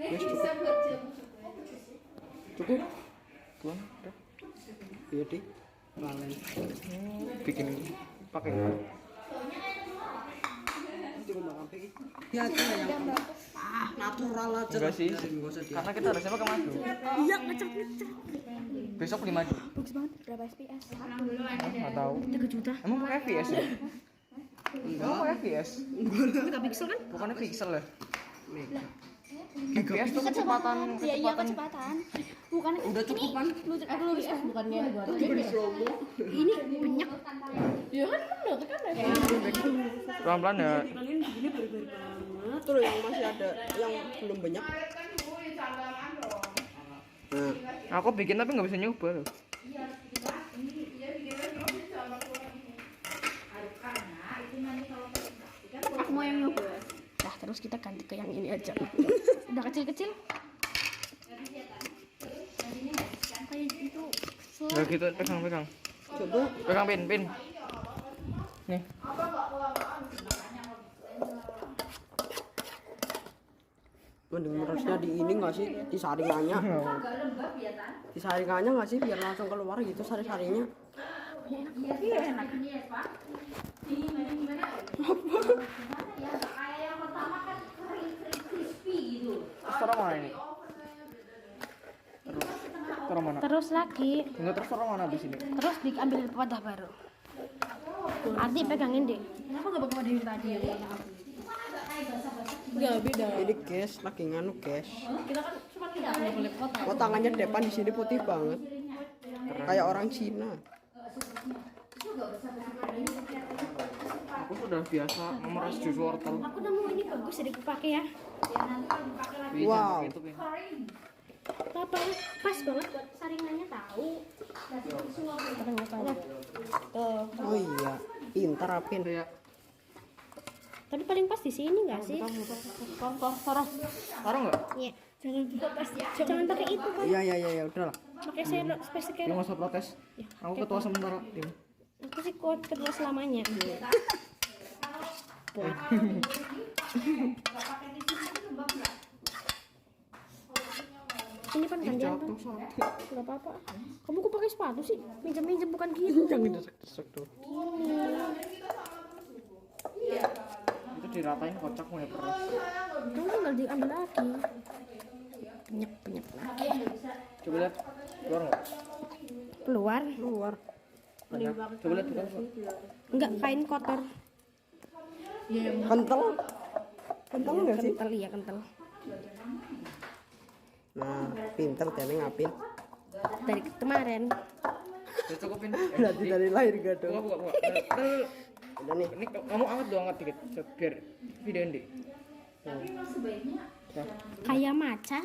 Wes cukup. Tuan, udah. Iya di. Balen. Bikin pakai Cukup makan pegi. Ya itu yang natural aja. enggak sih. Karena kita harusnya pakai madu. Iya, ngecek. Besok beli madu. Bagus banget. Berapa SPS? Enggak tahu. 3 juta. Emang pakai FPS ya? Emang pakai FPS? Enggak pixel kan? Bukannya pixel ya? FPS tuh kecepatan. Iya, kecepatan. Bukan Udah cukup kan? Lu FPS bukannya buat Juga di slow mo. ini banyak. Ya kan udah kan. Pelan-pelan ya. Itu loh yang masih ada yang belum banyak. Nah, Aku bikin tapi nggak bisa nyoba loh. Aku mau yang nyoba. Nah, terus kita ganti ke yang ini aja. Udah kecil-kecil. Kayak itu. Nggak gitu, pegang. coba Pegang pin. Nih. mending merasnya di ini nggak sih di saringannya nggak sih biar langsung keluar gitu sari-sarinya. Terserah mana ini? Terus mana? Terus lagi. Enggak terserah mana di sini. Terus diambil wadah baru. Arti pegangin deh. Kenapa nggak pakai wadah yang tadi ya? Enggak beda. Ini cash lagi nganu cash. Kita kan cuma tidak boleh kotak. Oh tangannya depan di sini putih banget kayak orang Cina. Aku sudah biasa memeras jus wortel. Aku nemu ini bagus jadi dipakai ya. Bisa Wow. pakai itu, Pin. Apa pas banget buat saringannya tahu. Oh iya pintar Apin. Kayak Tapi paling pas di sini nggak sih? taruh nggak? Iya. Jangan pakai itu kan. Iya udahlah. Pakai sendok space Dia nggak usah protes. Aku ketua sementara tim. Aku sih kuat ketua selamanya. Ini kan gantian kan? Gak apa-apa. Kamu kok pakai sepatu sih? Minjem bukan gitu. Jangan desek-desek tuh. Itu diratain kocak mau ya peras. Kamu tinggal diambil lagi. Penyep lagi. Coba lihat keluar nggak? Keluar. Banyak. Coba lihat bukan Pak. Enggak, kain kotor. Kental nggak sih? Kental, iya kental. Nah pintar Teneng Apin. Dari kemarin. Udah cukupin. Berarti dari lahir gak dong. Buka. Udah nih. Ini kamu angkat dong, angkat dikit biar videoin deh. Kayak maca.